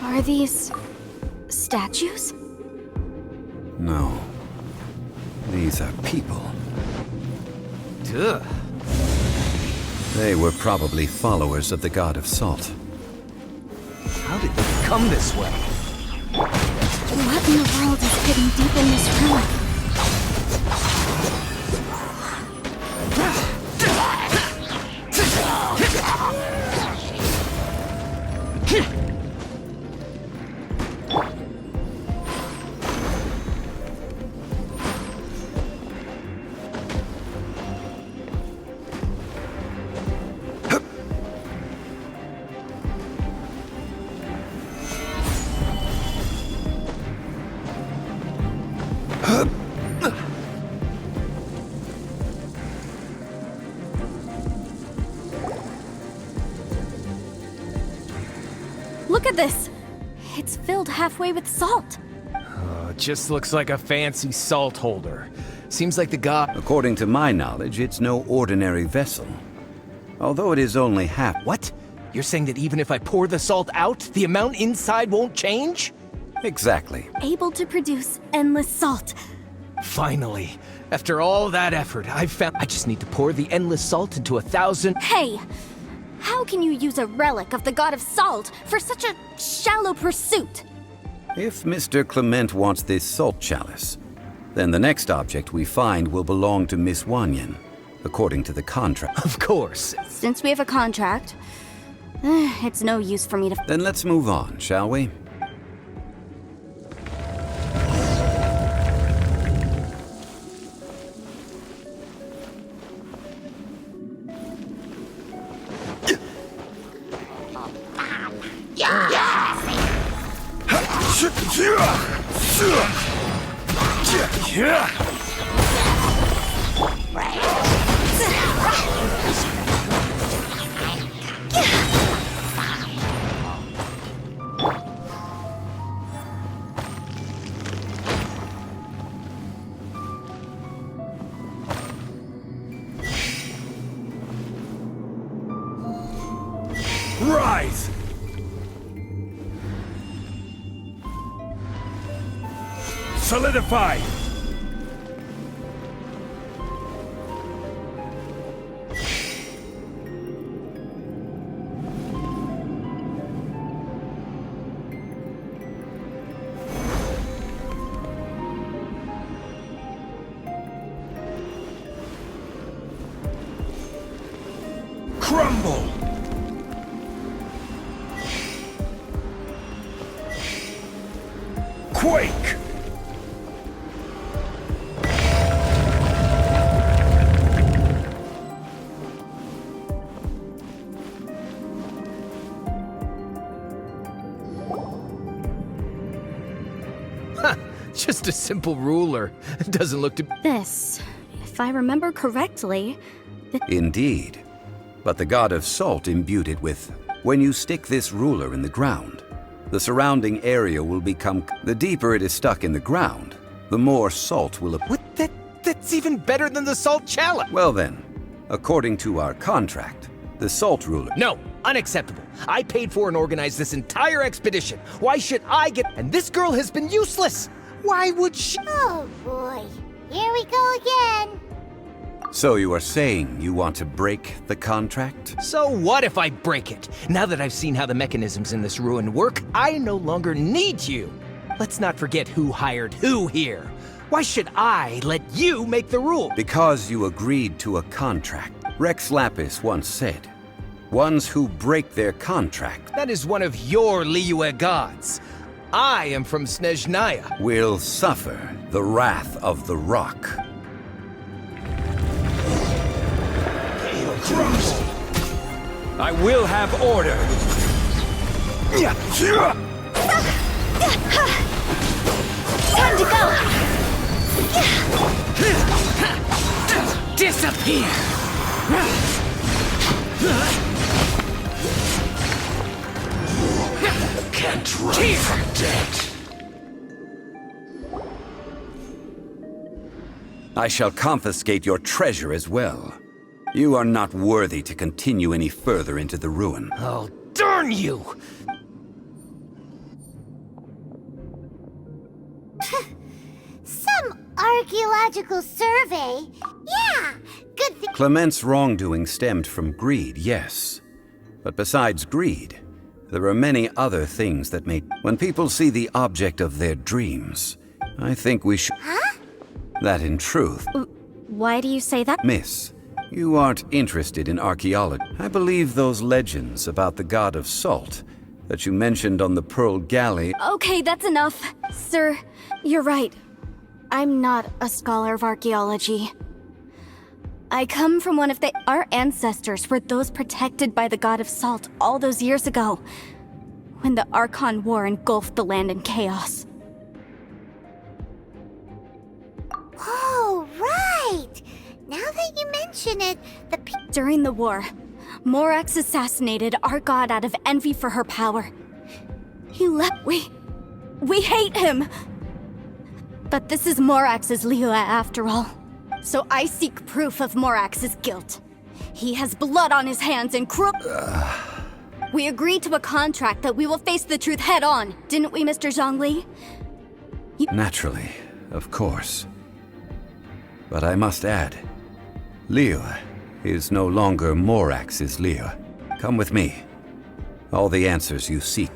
Are these statues? No. These are people. Duh. They were probably followers of the god of salt. How did they become this way? What in the world is hidden deep in this room? Look at this! It's filled halfway with salt. It just looks like a fancy salt holder. Seems like the god... According to my knowledge, it's no ordinary vessel. Although it is only half... What? You're saying that even if I pour the salt out, the amount inside won't change? Exactly. Able to produce endless salt. Finally. After all that effort, I've found... I just need to pour the endless salt into 1,000... Hey! How can you use a relic of the god of salt for such a shallow pursuit? If Mr. Clement wants this salt chalice, then the next object we find will belong to Miss Wanyan, according to the contract. Of course. Since we have a contract, it's no use for me to... Then let's move on, shall we? Rise! Solidify! Crumble! Quake! Just a simple ruler. It doesn't look to... This, if I remember correctly... Indeed. But the god of salt imbued it with... When you stick this ruler in the ground, the surrounding area will become... The deeper it is stuck in the ground, the more salt will... What? That's even better than the salt chalice! Well then, according to our contract, the salt ruler... No, unacceptable. I paid for and organized this entire expedition. Why should I get... And this girl has been useless! Why would she... Oh boy, here we go again. So you are saying you want to break the contract? So what if I break it? Now that I've seen how the mechanisms in this ruin work, I no longer need you. Let's not forget who hired who here. Why should I let you make the rule? Because you agreed to a contract. Rex Lapis once said, ones who break their contract That is one of your Liyue gods. I am from Snezhnaya. will suffer the wrath of the rock. I will have order. Time to go! Disappear! Can't run from death. I shall confiscate your treasure as well. You are not worthy to continue any further into the ruin. Oh, darn you! Some archaeological survey? Yeah, good thing. Clement's wrongdoing stemmed from greed, yes. But besides greed, there are many other things that may... When people see the object of their dreams, I think we should... Huh? That in truth... Why do you say that? Miss, you aren't interested in archaeology. I believe those legends about the god of salt that you mentioned on the Pearl Galley... Okay, that's enough. Sir, you're right. I'm not a scholar of archaeology. I come from one of the... Our ancestors were those protected by the god of salt all those years ago, when the Archon War engulfed the land in chaos. Oh, right. Now that you mention it, During the war, Morax assassinated our god out of envy for her power. He left... We hate him! But this is Morax's Liyue after all. So I seek proof of Morax's guilt. He has blood on his hands and We agreed to a contract that we will face the truth head on, didn't we, Mr. Zhongli? Naturally, of course. But I must add, Liyue is no longer Morax's Liyue. Come with me. All the answers you seek.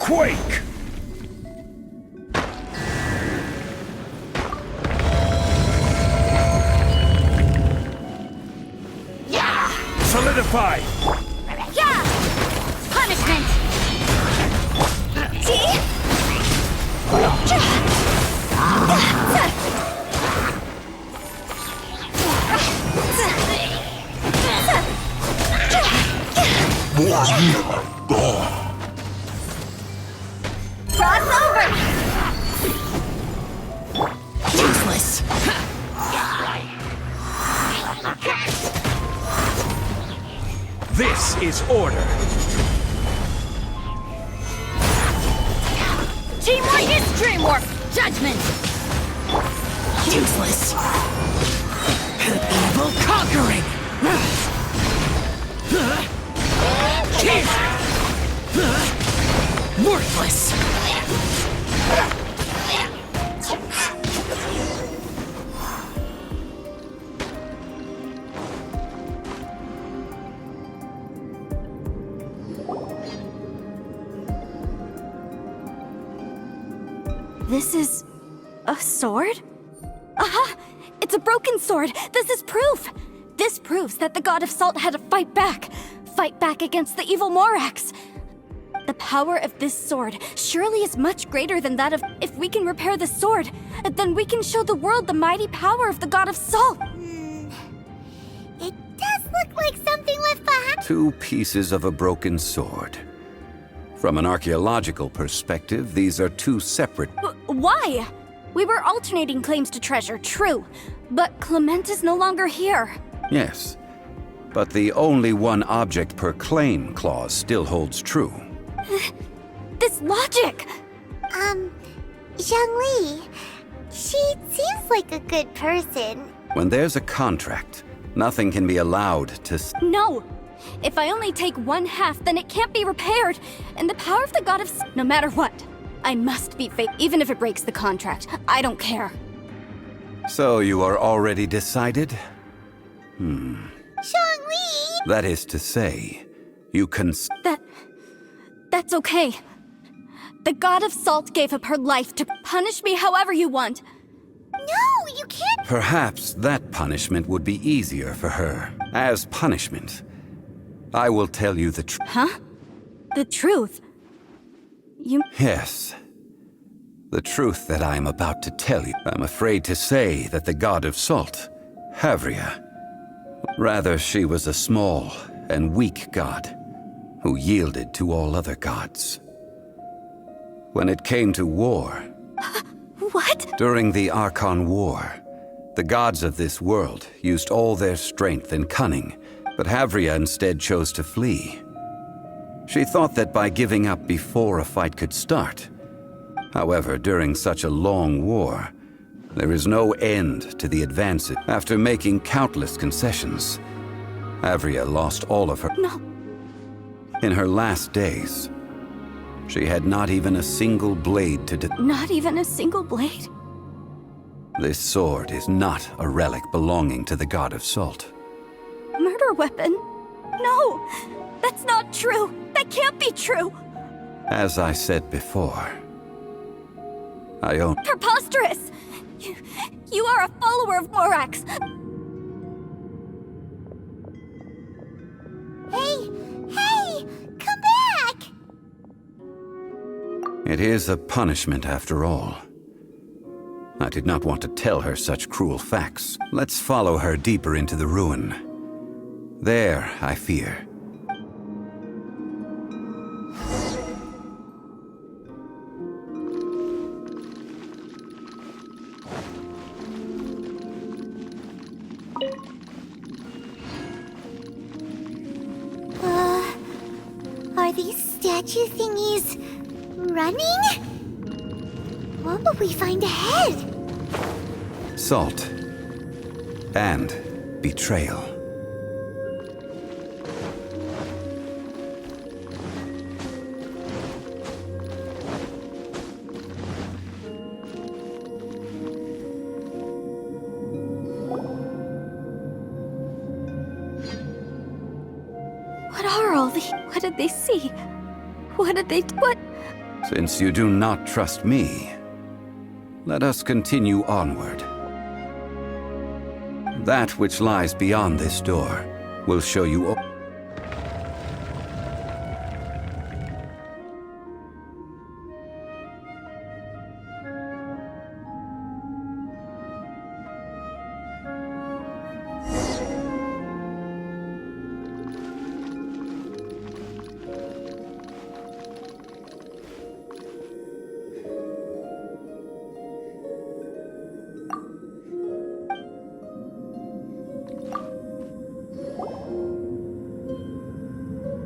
Quake! Solidify! Yeah! Punishment! Cross over! Useless! This is order. Teamwork is dreamwork! Judgment! Useless! Evil conquering! Worthless! This is... a sword? Aha! It's a broken sword! This is proof! This proves that the god of salt had to fight back! Fight back against the evil Morax! The power of this sword surely is much greater than that of... If we can repair the sword, then we can show the world the mighty power of the god of salt! it does look like something left behind. 2 pieces of a broken sword. From an archaeological perspective, these are 2 separate... Why? We were alternating claims to treasure, true. But Clement is no longer here. Yes, but the only 1 object per claim clause still holds true. This logic! Zhongli, she seems like a good person. When there's a contract, nothing can be allowed to... No! If I only take 1/2, then it can't be repaired. And the power of the god of... No matter what, I must be faithful. Even if it breaks the contract, I don't care. So you are already decided? Zhongli! That is to say, you That's okay. The god of salt gave up her life to punish me however you want. No, you can't. Perhaps that punishment would be easier for her. As punishment, I will tell you the truth. Huh? The truth? You... Yes. The truth that I am about to tell you. I'm afraid to say that the god of salt, Havria, rather she was a small and weak god who yielded to all other gods. When it came to war... What? During the Archon War, the gods of this world used all their strength and cunning, but Havria instead chose to flee. She thought that by giving up before a fight could start. However, during such a long war, there is no end to the advances. After making countless concessions, Havria lost all of her... No. In her last days, she had not even a single blade to Not even a single blade? This sword is not a relic belonging to the god of salt. Murder weapon? No! That's not true! That can't be true! As I said before, I own... Preposterous! You are a follower of Morax! Hey! Come back! It is a punishment after all. I did not want to tell her such cruel facts. Let's follow her deeper into the ruin. There, I fear. Are these statue thingies running? What will we find ahead? Salt. And betrayal. What did they see? What? Since you do not trust me, let us continue onward. That which lies beyond this door will show you all.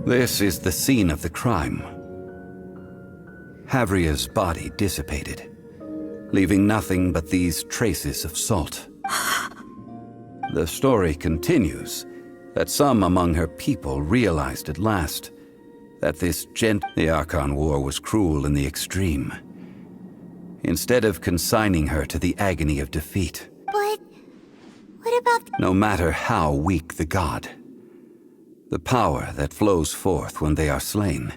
This is the scene of the crime. Havria's body dissipated, leaving nothing but these traces of salt. The story continues that some among her people realized at last that the Archon War was cruel in the extreme. Instead of consigning her to the agony of defeat. But what about... No matter how weak the god, the power that flows forth when they are slain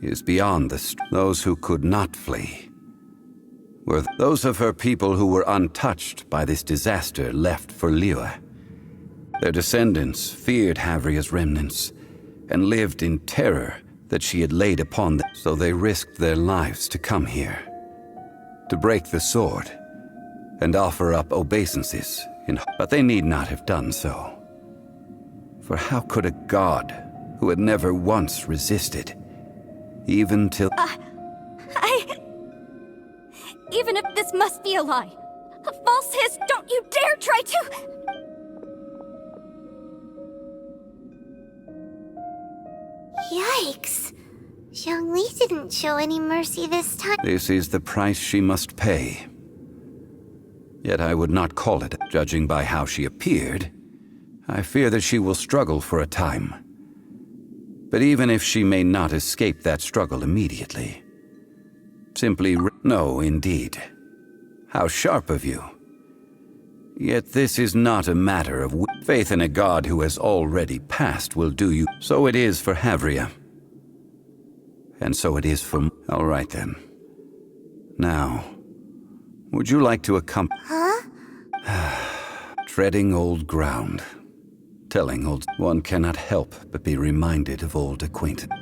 is beyond those who could not flee. Were those of her people who were untouched by this disaster left for Liyue. Their descendants feared Havria's remnants and lived in terror that she had laid upon them, so they risked their lives to come here, to break the sword and offer up obeisances, but they need not have done so. For how could a god who had never once resisted, even till... Even if this must be a lie, a false hiss, don't you dare try to... Yikes. Zhongli didn't show any mercy this time. This is the price she must pay. Yet I would not call it, judging by how she appeared. I fear that she will struggle for a time. But even if she may not escape that struggle immediately, no, indeed. How sharp of you. Yet this is not a matter of faith in a god who has already passed will do you. So it is for Havria. And so it is for... All right then. Now, would you like to accompany... Huh? Treading old ground. Telling old... One cannot help but be reminded of old acquaintance.